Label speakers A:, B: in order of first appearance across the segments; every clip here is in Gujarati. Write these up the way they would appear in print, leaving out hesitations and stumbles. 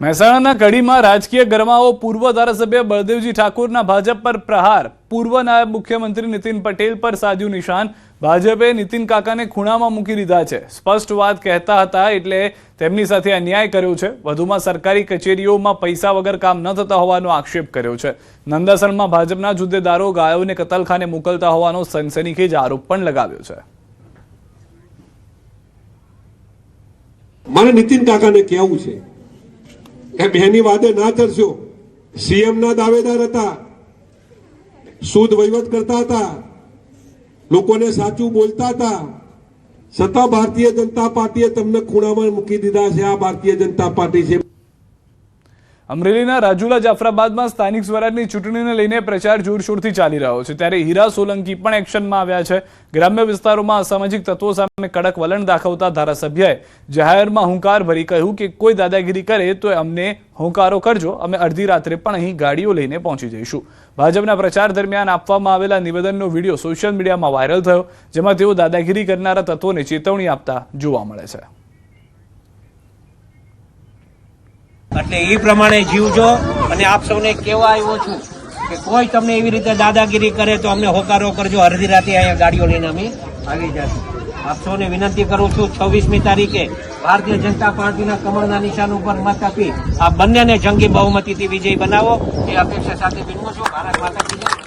A: મહેસાણાના કડીમાં રાજકીય ગરમાવો પૂર્વ ધારાસભ્ય બળદેવજી ઠાકોરના ભાજપ પર પ્રહાર પૂર્વ નાયબ મુખ્યમંત્રી નીતિન પટેલ પર સાધ્યું નિશાન ભાજપે નીતિન કાકાને ખૂણામાં મૂકી દીધા છે સ્પષ્ટ વાત કહેતા હતા એટલે તેમની સાથે અન્યાય કર્યો છે વધુમાં સરકારી કચેરીઓમાં પૈસા વગર કામ ન થતા હોવાનો આક્ષેપ કર્યો છે નંદાસરમાં ભાજપના જુદ્દેદારો ગાયોને કતલખાને મોકલતા હોવાનો સનસનીખેજ આરોપ પણ લગાવ્યો છે
B: મારે નીતિન કાકાને કહેવું છે કે બેની વાદે ના ચડશો સીએમ ના દાવેદાર હતા શુદ્ધ વહીવટ કરતા હતા લોકોને સાચું બોલતા હતા છતાં ભારતીય જનતા પાર્ટીએ તમને ખૂણામાં મૂકી દીધા છે આ ભારતીય જનતા પાર્ટી છે
A: અમરેલીના રાજુલા જાફરાબાદમાં સ્થાનિક સ્વરાજની ચૂંટણીને લઈને પ્રચાર જોરશોરથી ચાલી રહ્યો છે ત્યારે હીરા સોલંકી પણ એક્શનમાં આવ્યા છે ગ્રામ્ય વિસ્તારોમાં અસામાજિક તત્વો સામે કડક વલણ દાખવતા ધારાસભ્યએ જાહેરમાં હુંકાર ભરી કહ્યું કે કોઈ દાદાગીરી કરે તો અમને હુંકારો કરજો અમે અડધી રાત્રે પણ અહીં ગાડીઓ લઈને પહોંચી જઈશું ભાજપના પ્રચાર દરમિયાન આપવામાં આવેલા નિવેદનનો વિડીયો સોશિયલ મીડિયામાં વાયરલ થયો જેમાં તેઓ દાદાગીરી કરનારા તત્વોને ચેતવણી આપતા જોવા મળે છે
C: એટલે એ પ્રમાણે જીવજો અને આપ સૌને કહેવા આવ્યો છું કે કોઈ તમને એવી રીતે દાદાગીરી કરે તો અમને હોકારો કરજો અડધી રાતે અહીંયા ગાડીઓ લઈને અમે આવી જશું આપ સૌને વિનંતી કરું છું 26મી તારીખે ભારતીય જનતા પાર્ટીના કમળના નિશાન ઉપર મત આપી આ બંનેને જંગી બહુમતીથી વિજય બનાવો એ અપેક્ષા સાથે વિનમું છું ભારત માતા કી જય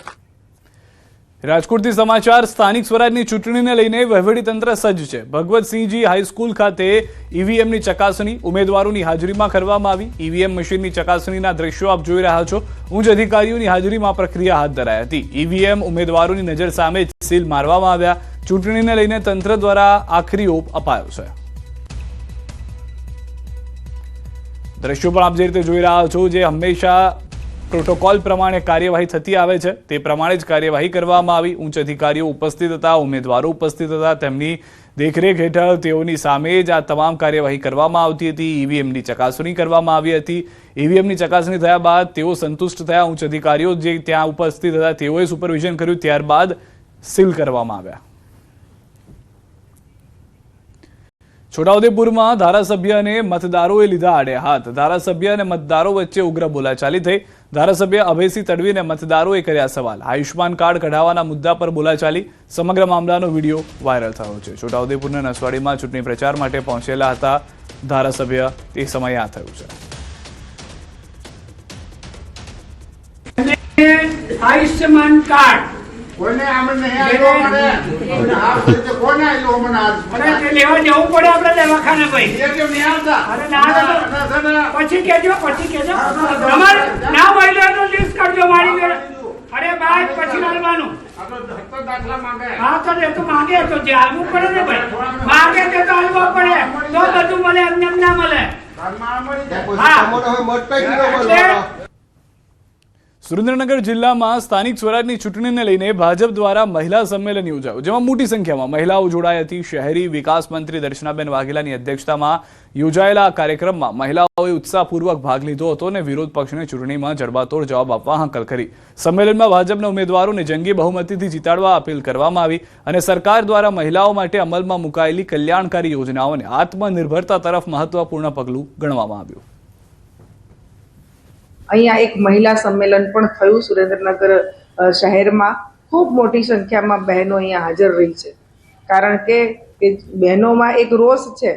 A: રાજકોટથી સમાચાર સ્થાનિક સ્વરાજની ચૂંટણીને લઈને વહીવટીતંત્ર સજ્જ છે ભગવતસિંહજી હાઈસ્કૂલ ખાતે ઈવીએમની ચકાસણી ઉમેદવારોની હાજરીમાં કરવામાં આવી ઈવીએમ મશીનની ચકાસણીના દ્રશ્યો આપ જોઈ રહ્યા છો ઉચ્ચ અધિકારીઓની હાજરીમાં પ્રક્રિયા હાથ ધરાઈ હતી ઈવીએમ ઉમેદવારોની નજર સામે સીલ મારવામાં આવ્યા ચૂંટણીને લઈને તંત્ર દ્વારા આખરી ઓપ અપાયો છે દ્રશ્યો પણ આપ જે રીતે જોઈ રહ્યા છો જે હંમેશા પ્રોટોકોલ પ્રમાણે કાર્યવાહી થતી આવે છે તે પ્રમાણે જ કાર્યવાહી કરવામાં આવી ઉચ્ચ અધિકારીઓ ઉપસ્થિત હતા ઉમેદવારો ઉપસ્થિત હતા તેમની દેખરેખ હેઠળ તેઓની સામે જ આ તમામ કાર્યવાહી કરવામાં આવતી હતી ઈવીએમની ચકાસણી કરવામાં આવી હતી ઈવીએમની ચકાસણી થયા બાદ તેઓ સંતુષ્ટ થયા ઉચ્ચ અધિકારીઓ જે ત્યાં ઉપસ્થિત હતા તેઓએ સુપરવિઝન કર્યું ત્યારબાદ સીલ કરવામાં આવ્યા છોટાઉદેપુરમાં ધારાસભ્ય અને મતદારોએ લીધા આડે હાથ ધારાસભ્ય અને મતદારો વચ્ચે ઉગ્ર બોલાચાલી થઈ ધારાસભ્ય અભયસિંહ તડવીને મતદારોએ કર્યા સવાલ આયુષ્માન કાર્ડ કઢાવવાના મુદ્દા પર બોલાચાલી સમગ્ર મામલાનો વિડીયો વાયરલ થયો છે છોટાઉદેપુરના નસવાડીમાં ચૂંટણી પ્રચાર માટે પહોંચેલા હતા ધારાસભ્ય તે સમયે આ થયું
D: છે આયુષ્માન કાર્ડ
E: કોને આમ નહીં આવ્યો મને આ રીતે કોને આવ્યો મને
D: અરે તે લેવા જવું પડે આપણે દવાખાને ભાઈ
E: એ કેમ નહીં આવતા
D: અરે ના પછી કેજો તમાર ના મળ્યો તો લિસ્ટ કરજો મારી જોડે અરે બાદ પછી લાવવાનું
E: આ તો ધક્કો દાખલા માંગે
D: હા તો એ તો માંગે તો જે આવવું પડે ને ભાઈ માંગે તે તો આવવું પડે તો બધું મળે એમને ના મળે
E: ઘરમાં મળી
D: હા
E: જાય મત પૈકી નો બોલવાનો
A: સુરેન્દ્રનગર જિલ્લામાં સ્થાનિક સ્વરાજની ચૂંટણીને લઈને ભાજપ દ્વારા મહિલા સંમેલન યોજાયું જેમાં મોટી સંખ્યામાં મહિલાઓ જોડાઈ હતી શહેરી વિકાસ મંત્રી દર્શનાબેન વાઘેલાની અધ્યક્ષતામાં યોજાયેલા આ કાર્યક્રમમાં મહિલાઓએ ઉત્સાહપૂર્વક ભાગ લીધો હતો અને વિરોધ પક્ષને ચૂંટણીમાં જડબાતોડ જવાબ આપવા હાકલ કરી સંમેલનમાં ભાજપના ઉમેદવારોને જંગી બહુમતીથી જીતાડવા અપીલ કરવામાં આવી અને સરકાર દ્વારા મહિલાઓ માટે અમલમાં મુકાયેલી કલ્યાણકારી યોજનાઓને આત્મનિર્ભરતા તરફ મહત્વપૂર્ણ પગલું ગણવામાં આવ્યું
F: અહીંયા એક મહિલા સંમેલન પણ થયું સુરેન્દ્રનગર શહેરમાં ખૂબ મોટી સંખ્યામાં બહેનો અહીંયા હાજર રહી છે કારણ કે બહેનોમાં એક રોષ છે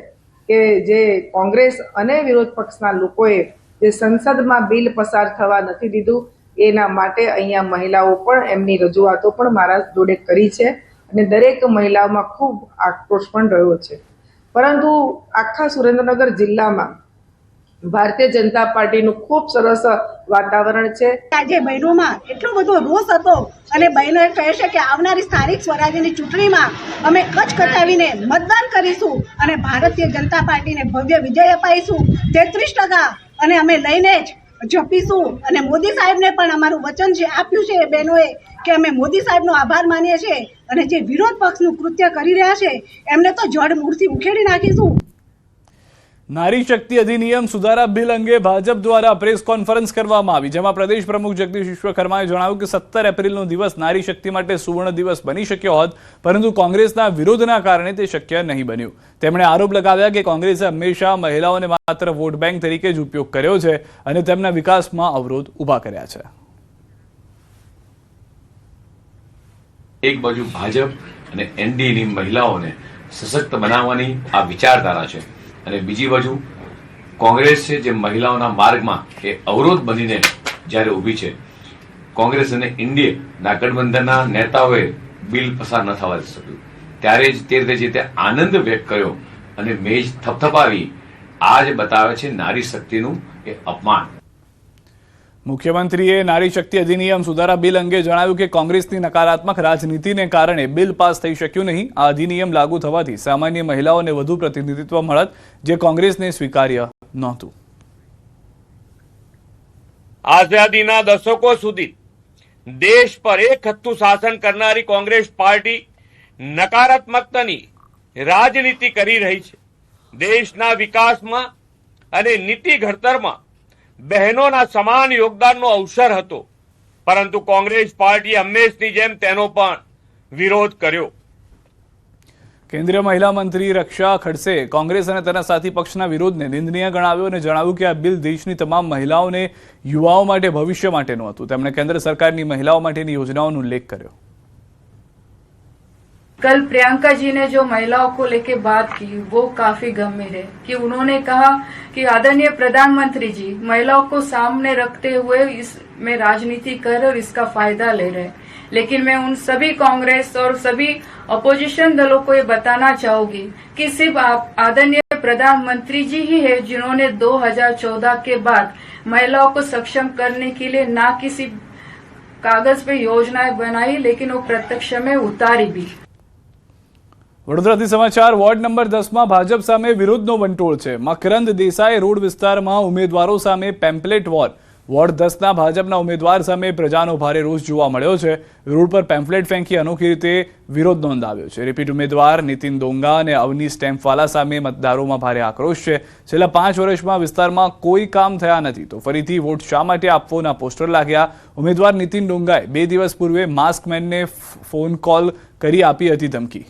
F: કે જે કોંગ્રેસ અને વિરોધ પક્ષના લોકોએ જે સંસદમાં બિલ પસાર થવા નથી દીધું એના માટે અહીંયા મહિલાઓ પણ એમની રજૂઆતો પણ મારા જોડે કરી છે અને દરેક મહિલાઓમાં ખૂબ આક્રોશ પણ રહ્યો છે પરંતુ આખા સુરેન્દ્રનગર જિલ્લામાં ભારતીય જનતા પાર્ટીનું ખૂબ સરસ વાતાવરણ છે
G: આજે બહેનોમાં એટલો બધો રોષ હતો અને બહેનોએ કહે છે કે આવનારી સ્થાનિક સ્વરાજ્યની ચૂંટણીમાં અમે કચ્છ કટાવીને મતદાન કરીશું અને ભારતીય જનતા પાર્ટીને ભવ્ય વિજય અપાઈશું 33% અને અમે લઈને જ જપીશું અને મોદી સાહેબને પણ અમારું વચન જે આપ્યું છે એ બહેનોએ કે અમે મોદી સાહેબનો આભાર માનીએ છીએ અને જે વિરોધ પક્ષનું કૃત્ય કરી રહ્યા છે એમને તો જડ મૂળથી ઉખેડી નાખીશું
A: નારી શક્તિ અધિનિયમ સુધારા બિલ અંગે ભાજપ દ્વારા પ્રેસ કોન્ફરન્સ કરવામાં આવી, જેમાં પ્રદેશ પ્રમુખ જગદીશ વિશ્વકર્માએ જણાવ્યું કે 17 એપ્રિલનો દિવસ નારી શક્તિ માટે સુવર્ણ દિવસ બની શક્યો હોત, પરંતુ કોંગ્રેસના વિરોધના કારણે તે શક્ય નહીં બન્યું. તેમણે આરોપ લગાવ્યા કે કોંગ્રેસે હંમેશા મહિલાઓને માત્ર વોટ બેંક તરીકે જ ઉપયોગ કર્યો છે અને તેમના વિકાસમાં અવરોધ ઊભા કર્યા છે.
H: એક બાજુ ભાજપ અને એનડીએની મહિલાઓને સશક્ત બનાવવાની આ વિચારધારા છે, અને બીજી બાજુ કોંગ્રેસ છે જે મહિલાઓના માર્ગમાં એ અવરોધ બનીને જ્યારે ઊભી છે. કોંગ્રેસ અને ઇન્ડિયાના ગઠબંધનના નેતાઓએ બિલ પસાર ન થવા શક્યું, ત્યારે જ તે રીતે જે તે આનંદ વ્યક્ત કર્યો અને મેજ થપથપાવી. આ જ બતાવે છે નારી શક્તિનું એ અપમાન.
A: મુખ્યમંત્રીએ નારી શક્તિ અધિનિયમ સુધારા બિલ અંગે જણાવ્યું કે કોંગ્રેસની નકારાત્મક રાજનીતિને કારણે બિલ પાસ થઈ શક્યું નહીં. આ અધિનિયમ લાગુ થવાથી સામાન્ય મહિલાઓને વધુ પ્રતિનિધિત્વ મળત, જે કોંગ્રેસને સ્વીકાર્ય નહોતું.
I: આઝાદીના દશકો સુધી દેશ પર એક હથ્થું શાસન કરનારી કોંગ્રેસ પાર્ટી નકારાત્મકતાની રાજનીતિ કરી રહી છે. દેશના વિકાસમાં અને નીતિ ઘડતરમાં બહેનોના સમાન યોગદાનનો અવસર હતો, પરંતુ કોંગ્રેસ પાર્ટીએ હંમેશની જેમ તેનો પણ વિરોધ કર્યો.
A: કેન્દ્રીય મહિલા મંત્રી રક્ષા ખડસે કોંગ્રેસ અને તેના સાથી પક્ષના વિરોધને નિંદનીય ગણાવ્યો અને જણાવ્યું કે આ બિલ દેશની તમામ મહિલાઓને, યુવાઓ માટે, ભવિષ્ય માટેનું હતું. તેમણે કેન્દ્ર સરકારની મહિલાઓ માટેની યોજનાઓનો ઉલ્લેખ કર્યો.
J: कल प्रियंका जी ने जो महिलाओं को लेके बात की वो काफी गंभीर है कि उन्होंने कहा कि आदरणीय प्रधानमंत्री जी महिलाओं को सामने रखते हुए इसमें राजनीति कर और इसका फायदा ले रहे हैं. लेकिन मैं उन सभी कांग्रेस और सभी अपोजिशन दलों को ये बताना चाहूंगी कि सिर्फ आदरणीय प्रधानमंत्री जी ही है जिन्होंने 2014 के बाद महिलाओं को सक्षम करने के लिए ना किसी कागज पे योजनाएं बनाई, लेकिन वो प्रत्यक्ष में उतारी भी.
A: વડોદરાથી સમાચાર. વોર્ડ નંબર 10માં ભાજપ સામે વિરોધનો વંટોળ છે. મકરંદ દેસાઈ રોડ વિસ્તારમાં ઉમેદવારો સામે પેમ્પલેટ વોર. વોર્ડ 10ના ભાજપના ઉમેદવાર સામે પ્રજાનો ભારે રોષ જોવા મળ્યો છે. રોડ પર પેમ્પલેટ ફેંકી અનોખી રીતે વિરોધ નોંધાવ્યો છે. રિપીટ ઉમેદવાર નીતિન ડોંગા અને અવની સ્ટેમ્પવાલા સામે મતદારોમાં ભારે આક્રોશ છે. છેલ્લા 5 વર્ષમાં વિસ્તારમાં કોઈ કામ થયા નથી, તો ફરીથી વોટ શા માટે આપવોના પોસ્ટર લાગ્યા. ઉમેદવાર નીતિન ડોંગાએ 2 દિવસ પૂર્વે માસ્કમેનને ફોન કોલ કરી આપી હતી ધમકી.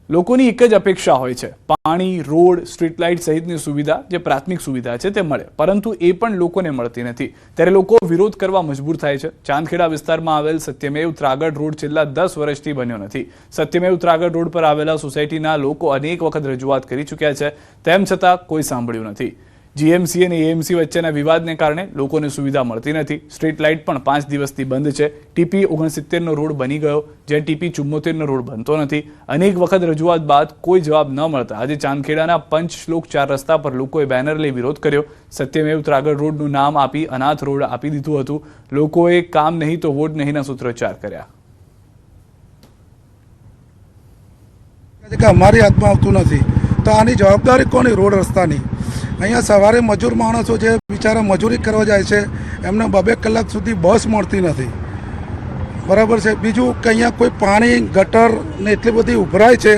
A: લોકોની એક જ અપેક્ષા હોય છે, પાણી, રોડ, સ્ટ્રીટ લાઇટ સહિતની સુવિધા, જે પ્રાથમિક સુવિધા છે તે મળે, પરંતુ એ પણ લોકોને મળતી નથી. ત્યારે લોકો વિરોધ કરવા મજબૂર થાય છે. ચાંદખેડા વિસ્તારમાં આવેલ સત્યમેવ ત્રાગડ રોડ છેલ્લા 10 વર્ષથી બન્યો નથી. સત્યમેવ ત્રાગડ રોડ પર આવેલા સોસાયટીના લોકો અનેક વખત રજૂઆત કરી ચૂક્યા છે, તેમ છતાં કોઈ સાંભળ્યું નથી. જીએમસી અને એએમસી વચ્ચેના વિવાદને કારણે લોકોને સુવિધા મળતી નથી. સ્ટ્રીટ લાઇટ પણ 5 દિવસથી બંધ છે. ટીપી 69નો રોડ બની ગયો, જ્યાં ટીપી 74નો રોડ બનતો નથી. અનેક વખત રજૂઆત બાદ કોઈ જવાબ ન મળતા આજે ચાંદખેડાના પંચશ્લોક 4 રસ્તા પર લોકોએ બેનર લઈ વિરોધ કર્યો. સત્યમેવ ત્રાગડ રોડનું નામ આપી અનાથ રોડ આપી દીધું હતું. લોકોએ કામ નહીં તો વોટ નહીંના સૂત્રોચ્ચાર કર્યા.
K: અમારી હાથમાં આવતું નથી તો આની જવાબદારી કોની? રોડ રસ્તાની. અહીંયા સવારે મજૂર માણસો જે બિચારા મજૂરી કરવા જાય છે એમને 2-2 કલાક સુધી બસ મળતી નથી, બરાબર છે. બીજું કે અહીંયા કોઈ પાણી, ગટર ને એટલી બધી ઉભરાય છે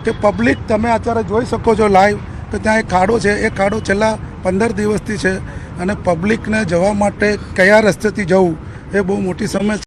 K: કે પબ્લિક, તમે અત્યારે જોઈ શકો છો લાઈવ કે ત્યાં એક ખાડો છે. એ ખાડો છેલ્લા 15 દિવસથી છે અને પબ્લિકને જવા માટે કયા રસ્તેથી જવું એ બહુ મોટી સમસ્યા